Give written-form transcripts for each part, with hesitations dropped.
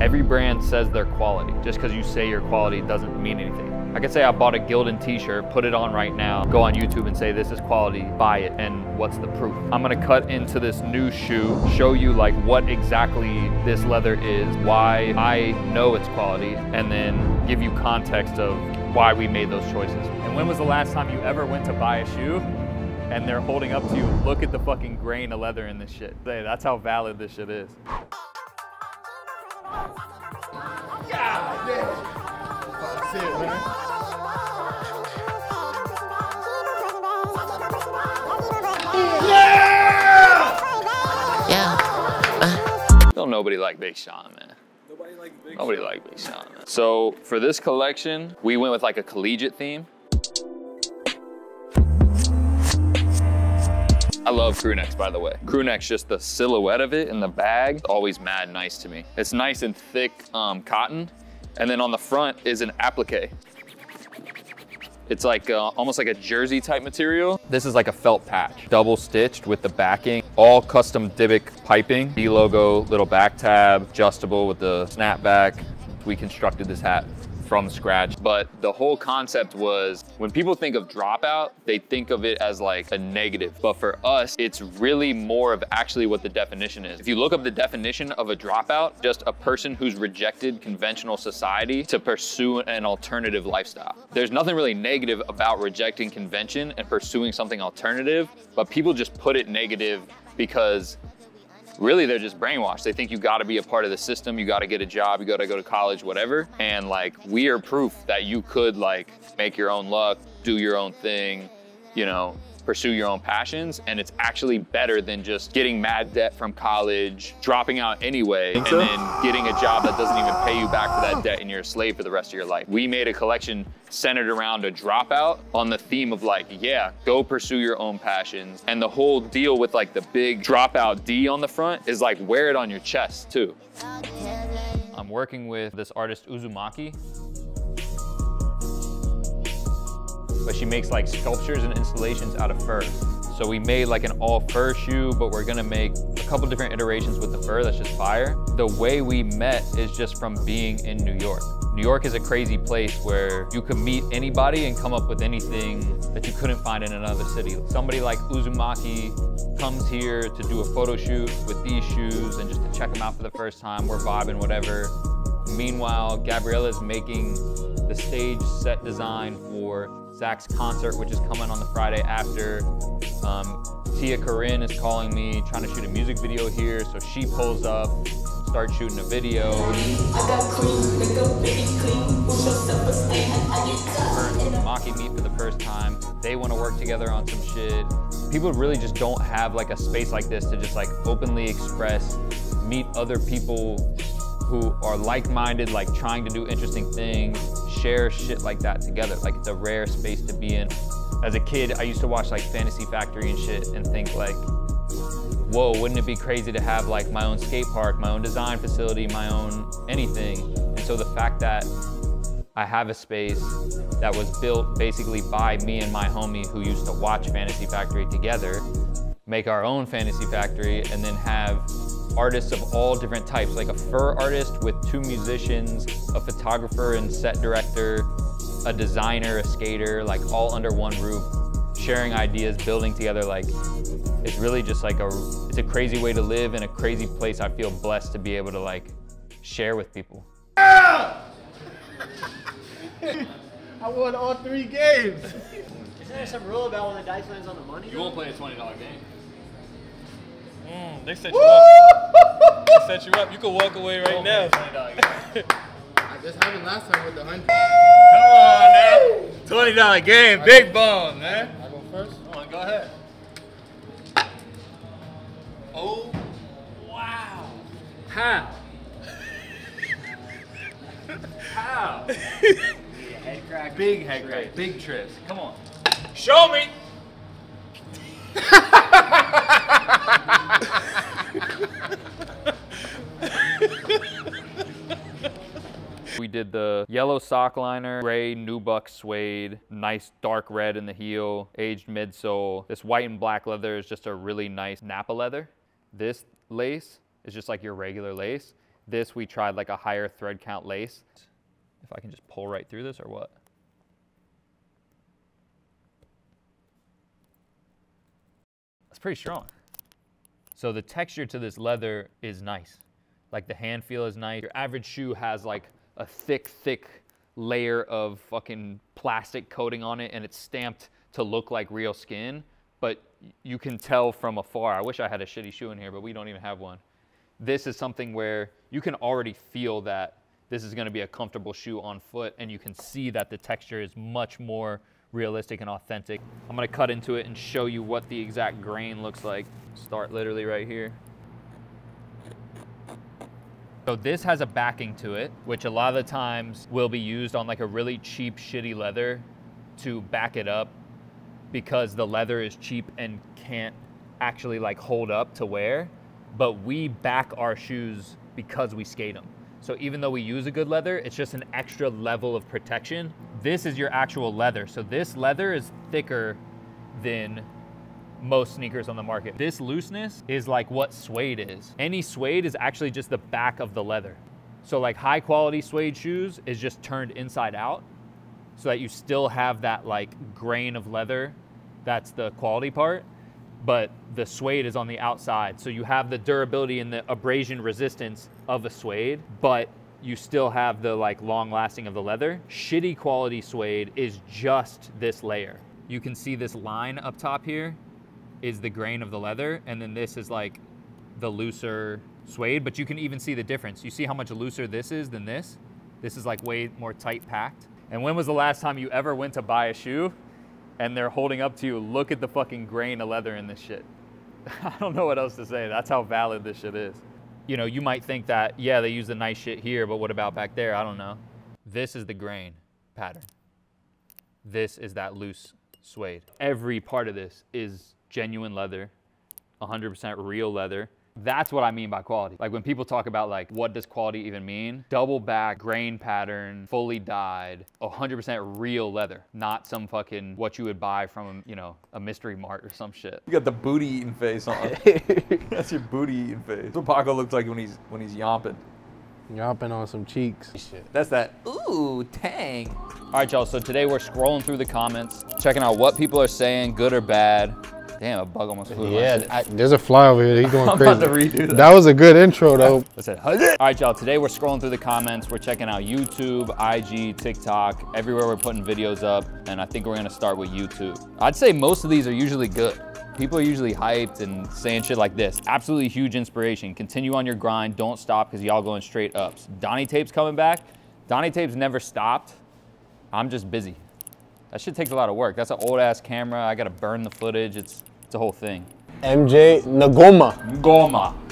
Every brand says they're quality. Just because you say you're quality doesn't mean anything. I could say I bought a Gildan t-shirt, put it on right now, go on YouTube and say this is quality, buy it, and what's the proof? I'm gonna cut into this new shoe, show you like what exactly this leather is, why I know it's quality, and then give you context of why we made those choices. And when was the last time you ever went to buy a shoe and they're holding up to you, look at the fucking grain of leather in this shit? Hey, that's how valid this shit is. God damn. That's it, man. Don't nobody like Big Sean, man. Nobody like Big Sean, man. So for this collection, we went with like a collegiate theme. I love crew necks, by the way. Crew necks, just the silhouette of it in the bag, always mad nice to me. It's nice and thick cotton. And then on the front is an applique. It's like almost like a jersey type material. This is like a felt patch, double stitched with the backing, all custom Dybbuk piping, D logo, little back tab, adjustable with the snapback. We constructed this hat from scratch. But the whole concept was, when people think of Dropout, they think of it as like a negative. But for us, it's really more of actually what the definition is. If you look up the definition of a dropout, just a person who's rejected conventional society to pursue an alternative lifestyle. There's nothing really negative about rejecting convention and pursuing something alternative, but people just put it negative because really they're just brainwashed. They think you gotta be a part of the system, you gotta get a job, you gotta go to college, whatever. And like, we are proof that you could like make your own luck, do your own thing, you know, pursue your own passions. And it's actually better than just getting mad debt from college, dropping out anyway, and then getting a job that doesn't even pay you back for that debt and you're a slave for the rest of your life. We made a collection centered around a dropout on the theme of like, yeah, go pursue your own passions. And the whole deal with like the big dropout D on the front is like, wear it on your chest too. I'm working with this artist Uzumaki, but she makes like sculptures and installations out of fur. So we made like an all fur shoe, but we're gonna make a couple different iterations with the fur that's just fire. The way we met is just from being in New York. New York is a crazy place where you could meet anybody and come up with anything that you couldn't find in another city. Somebody like Uzumaki comes here to do a photo shoot with these shoes and just to check them out for the first time. We're vibing, whatever. Meanwhile, Gabriella's making the stage set design for Zach's concert, which is coming on the Friday after. Tia Corinne is calling me, trying to shoot a music video here, so she pulls up, starts shooting a video. Her and Uzumaki meet for the first time. They want to work together on some shit. People really just don't have like a space like this to just like openly express, meet other people who are like-minded, like trying to do interesting things, share shit like that together. Like, it's a rare space to be in. As a kid, I used to watch like Fantasy Factory and shit and think like, whoa, wouldn't it be crazy to have like my own skate park, my own design facility, my own anything? And so the fact that I have a space that was built basically by me and my homie who used to watch Fantasy Factory together, make our own Fantasy Factory, and then have artists of all different types, like a fur artist with 2 musicians, a photographer and set director, a designer, a skater, like all under one roof, sharing ideas, building together. Like, it's really just like it's a crazy way to live and a crazy place I feel blessed to be able to like share with people. I won all 3 games. Isn't there some rule about when the dice lands on the money? You won't play a $20 game. They set you up. They set you up. You can walk away right now. This happened last time with the 100. Come on now. $20 game. Big bone, man. I go first? Come on, go ahead. Oh, wow. How? How? Head crack. Big head crack. Big trips. Come on. Show me. We did the yellow sock liner, gray nubuck suede, nice dark red in the heel, aged midsole. This white and black leather is just a really nice Napa leather. This lace is just like your regular lace. This, we tried like a higher thread count lace. If I can just pull right through this or what? That's pretty strong. So the texture to this leather is nice. Like the hand feel is nice. Your average shoe has like a thick layer of fucking plastic coating on it and it's stamped to look like real skin, but you can tell from afar. I wish I had a shitty shoe in here, but we don't even have one. This is something where you can already feel that this is gonna be a comfortable shoe on foot, and you can see that the texture is much more realistic and authentic. I'm gonna cut into it and show you what the exact grain looks like. Start literally right here. So this has a backing to it, which a lot of the times will be used on like a really cheap, shitty leather to back it up because the leather is cheap and can't actually like hold up to wear. But we back our shoes because we skate them. So even though we use a good leather, it's just an extra level of protection. This is your actual leather. So this leather is thicker than most sneakers on the market. This looseness is like what suede is. Any suede is actually just the back of the leather. So like high quality suede shoes is just turned inside out so that you still have that like grain of leather. That's the quality part. But the suede is on the outside. So you have the durability and the abrasion resistance of a suede, but you still have the like long lasting of the leather. Shitty quality suede is just this layer. You can see this line up top here is the grain of the leather, and then this is like the looser suede, but you can even see the difference. You see how much looser this is than this? This is like way more tight packed. And when was the last time you ever went to buy a shoe and they're holding up to you, look at the fucking grain of leather in this shit? I don't know what else to say. That's how valid this shit is. You know, you might think that, yeah, they use the nice shit here, but what about back there? I don't know. This is the grain pattern. This is that loose suede. Every part of this is genuine leather, 100% real leather. That's what I mean by quality. Like when people talk about like, what does quality even mean? Double back, grain pattern, fully dyed, 100% real leather, not some fucking what you would buy from, you know, a mystery mart or some shit. You got the booty eating face on. That's your booty eating face. That's what Paco looks like when he's yomping. Yomping on some cheeks. That's that, ooh, tang. All right, y'all, so today we're scrolling through the comments, checking out what people are saying, good or bad. Damn, a bug almost flew. Yeah, there's a fly over here. He's going I'm crazy. about to redo that. That was a good intro, though. All right, y'all. Today we're scrolling through the comments. We're checking out YouTube, IG, TikTok, everywhere we're putting videos up. And I think we're gonna start with YouTube. I'd say most of these are usually good. People are usually hyped and saying shit like this. Absolutely huge inspiration. Continue on your grind. Don't stop because y'all going straight ups. Donnie Tape's coming back. Donnie Tape's never stopped. I'm just busy. That shit takes a lot of work. That's an old ass camera. I gotta burn the footage. It's a whole thing. MJ Ngoma.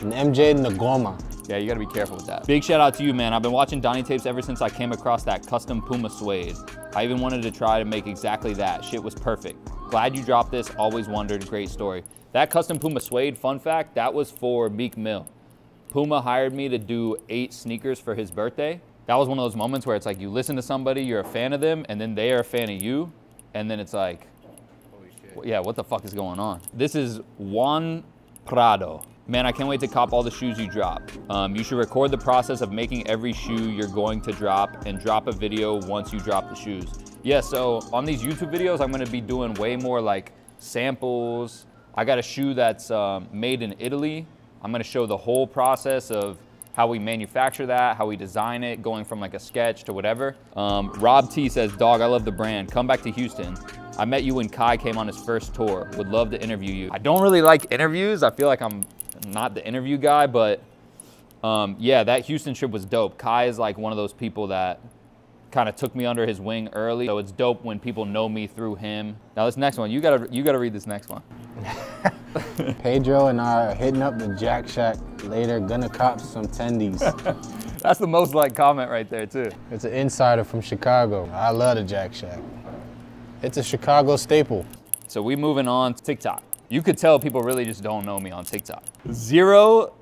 MJ Ngoma. Yeah, you gotta be careful with that. Big shout out to you, man. I've been watching Donnie Tapes ever since I came across that custom Puma suede. I even wanted to try to make exactly that. Shit was perfect. Glad you dropped this. Always wondered. Great story. That custom Puma suede, fun fact, that was for Meek Mill. Puma hired me to do 8 sneakers for his birthday. That was one of those moments where it's like you listen to somebody, you're a fan of them, and then they are a fan of you, and then it's like, yeah, what the fuck is going on? This is Juan Prado. Man, I can't wait to cop all the shoes you drop. You should record the process of making every shoe you're going to drop and drop a video once you drop the shoes. Yeah, so on these YouTube videos, I'm gonna be doing way more like samples. I got a shoe that's made in Italy. I'm gonna show the whole process of how we manufacture that, how we design it, going from like a sketch to whatever. Rob T says, dog, I love the brand. Come back to Houston. I met you when Kai came on his first tour. Would love to interview you. I don't really like interviews. I feel like I'm not the interview guy, but yeah, that Houston trip was dope. Kai is like one of those people that kind of took me under his wing early. So it's dope when people know me through him. Now this next one, you gotta read this next one. Pedro and I are hitting up the Jack Shack later, gonna cop some tendies. That's the most liked comment right there too. It's an insider from Chicago. I love the Jack Shack. It's a Chicago staple. So we moving on to TikTok. You could tell people really just don't know me on TikTok. 0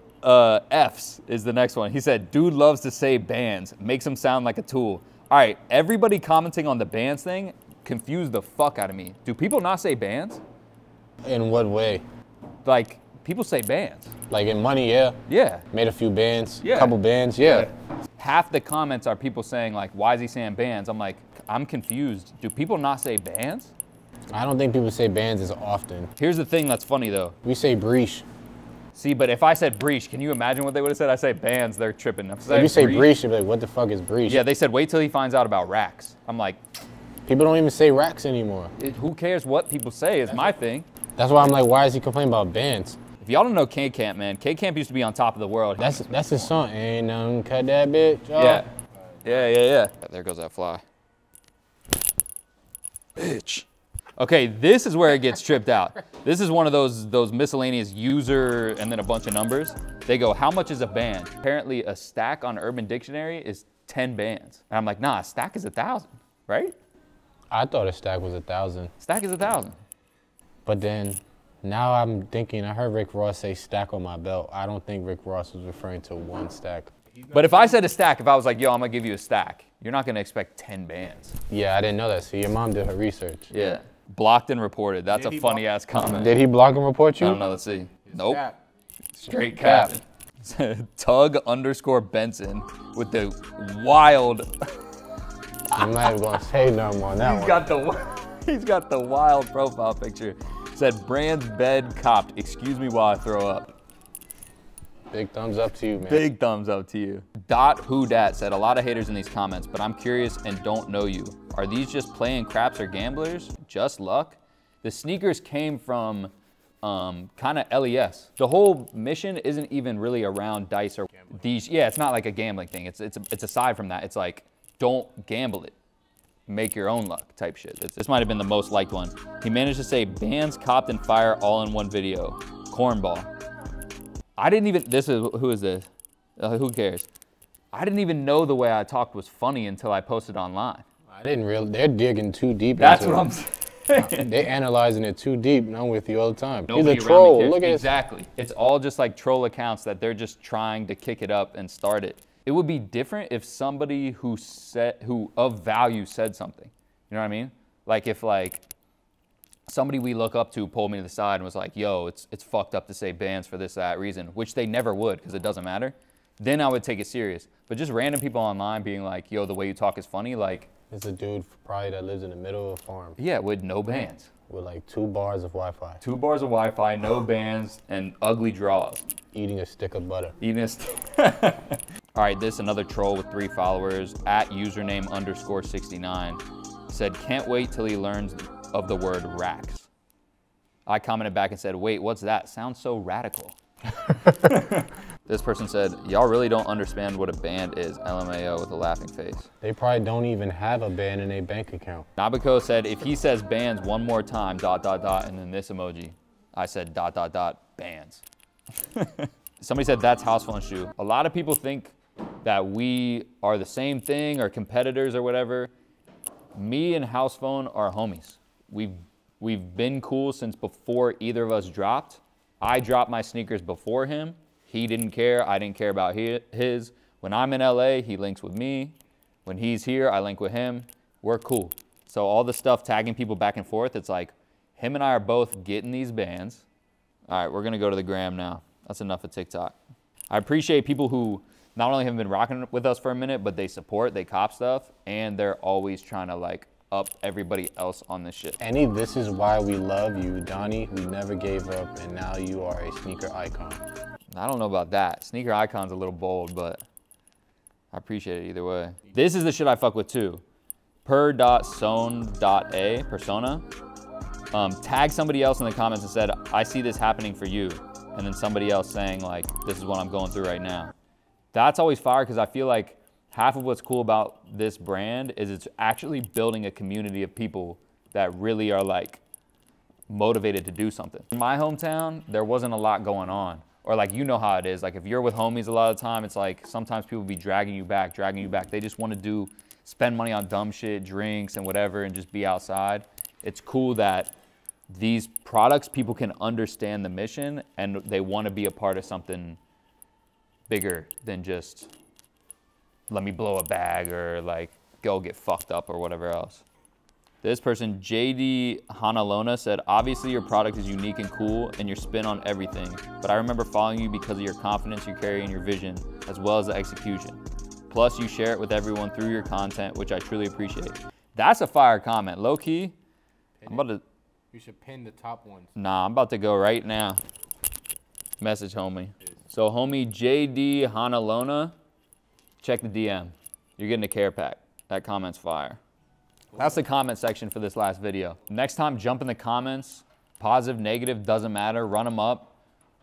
Fs is the next one. He said, dude loves to say bands, makes him sound like a tool. All right, everybody commenting on the bands thing confused the fuck out of me. Do people not say bands? In what way? Like, people say bands. Like in money, yeah. Yeah. Made a few bands, Yeah. couple bands, yeah. Half the comments are people saying like, why is he saying bands? I'm like, I'm confused. Do people not say bands? I don't think people say bands as often. Here's the thing that's funny though. We say breeche. See, but if I said breach, can you imagine what they would have said? I say bands, they're tripping. If you say breach, you'd be like, what the fuck is breach? Yeah, they said wait till he finds out about racks. I'm like, People don't even say racks anymore. who cares what people say is my thing. That's why I'm like, why is he complaining about bands? If y'all don't know K-Camp, man, K-Camp used to be on top of the world. That's his song. Ain't nothing cut that bitch off. Yeah. Yeah. There goes that fly. Bitch. Okay, this is where it gets tripped out. This is one of those miscellaneous user and then a bunch of numbers. They go, how much is a band? Apparently a stack on Urban Dictionary is 10 bands. And I'm like, nah, a stack is 1,000, right? I thought a stack was 1,000. Stack is 1,000. But then, now I'm thinking, I heard Rick Ross say stack on my belt. I don't think Rick Ross was referring to one stack. But if I said a stack, if I was like, yo, I'm gonna give you a stack, you're not gonna expect 10 bands. Yeah, I didn't know that. See, your mom did her research. Yeah. Blocked and reported. That's a funny ass comment. Did he block and report you? I don't know, let's see. Nope. Cap. Straight cap. Tug_Benson with the wild. I'm not even gonna say nothing on that one. He's got the wild profile picture. Said Brand's bed copped. Excuse me while I throw up. Big thumbs up to you, man. Big thumbs up to you. Who Dat said a lot of haters in these comments, but I'm curious and don't know you. Are these just playing craps or gamblers? Just luck? The sneakers came from kind of LES. The whole mission isn't even really around dice or these. Yeah, it's not like a gambling thing. It's aside from that. It's like, don't gamble it. Make your own luck type shit. This might have been the most liked one. He managed to say bands, copped, and fire all in one video. Cornball. I didn't even, who is this? Who cares? I didn't even know the way I talked was funny until I posted online. I didn't really, they're digging too deep That's into what it. I'm saying. They're analyzing it too deep, and I'm with you all the time. Nobody He's a troll, around me cares. look at Exactly. It's all just like troll accounts that they're just trying to kick it up and start it. It would be different if somebody who of value said something. You know what I mean? Like if like somebody we look up to pulled me to the side and was like, yo, it's fucked up to say bands for this, that reason, which they never would because it doesn't matter. Then I would take it serious. But just random people online being like, yo, the way you talk is funny, like. It's a dude probably that lives in the middle of a farm. Yeah, with no bands. With like 2 bars of Wi-Fi. 2 bars of Wi-Fi, no bands, and ugly draws. Eating a stick of butter. All right, this another troll with 3 followers at username_69 said, can't wait till he learns of the word racks. I commented back and said, wait, what's that? Sounds so radical. This person said, y'all really don't understand what a band is, LMAO with a laughing face. They probably don't even have a band in their bank account. Nabiko said, if he says bands one more time, ... and then this emoji. I said ... bands. Somebody said, that's House Phone Shoe. A lot of people think that we are the same thing or competitors or whatever. Me and House Phone are homies. We've been cool since before either of us dropped. I dropped my sneakers before him. He didn't care. I didn't care about his. When I'm in LA, he links with me. When he's here, I link with him. We're cool. So all the stuff tagging people back and forth, it's like him and I are both getting these bands. All right, we're gonna go to the gram now. That's enough of TikTok. I appreciate people who not only have been rocking with us for a minute, but they support, they cop stuff, and they're always trying to like up everybody else on this shit. Annie, this is why we love you, Donnie, who never gave up, and now you are a sneaker icon. I don't know about that. Sneaker icon's a little bold, but I appreciate it either way. This is the shit I fuck with too. Per.son.a, persona, tagged somebody else in the comments and said, I see this happening for you. And then somebody else saying like, this is what I'm going through right now. That's always fire because I feel like half of what's cool about this brand is it's actually building a community of people that really are like motivated to do something. In my hometown, there wasn't a lot going on. Or like, you know how it is. Like if you're with homies a lot of the time, it's like sometimes people be dragging you back. They just want to spend money on dumb shit, drinks and whatever, and just be outside. It's cool that these products, people can understand the mission and they want to be a part of something bigger than just let me blow a bag or like go get fucked up or whatever else. This person, JD Hanalona, said, obviously your product is unique and cool and your spin on everything, but I remember following you because of your confidence you carry and your vision, as well as the execution. Plus, you share it with everyone through your content, which I truly appreciate. That's a fire comment. Low key, I'm about to... You should pin the top ones. Nah, I'm about to go right now. Message homie. So homie JD Hanalona, check the DM. You're getting a care pack. That comment's fire. That's the comment section for this last video. Next time, jump in the comments. Positive, negative, doesn't matter. Run them up.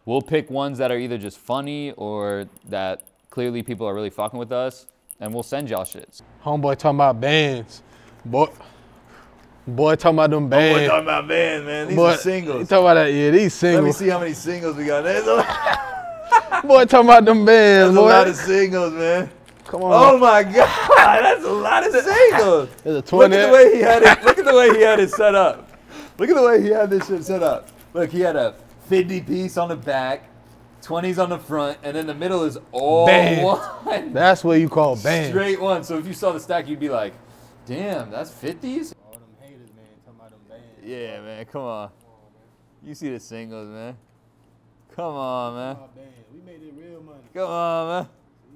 We'll pick ones that are either just funny or that clearly people are really fucking with us, and we'll send y'all shits. Homeboy talking about bands. Boy talking about them bands. Boy talking about bands, man. These are singles. He talking about that, yeah, these singles. Let me see how many singles we got. Boy talking about them bands, That's boy. a lot of singles, man. Come on. Oh my God, that's a lot of singles. There's a Look 20. at the way he had it. Look at the way he had it set up. Look at the way he had this shit set up. Look, he had a 50 piece on the back, 20s on the front, and in the middle is all one. That's what you call bands. Straight one. So if you saw the stack, you'd be like, damn, that's 50s? All them haters, man, talking about them bands. Yeah, man, come on. You see the singles, man. Come on, man. We made it real money. Come on, man.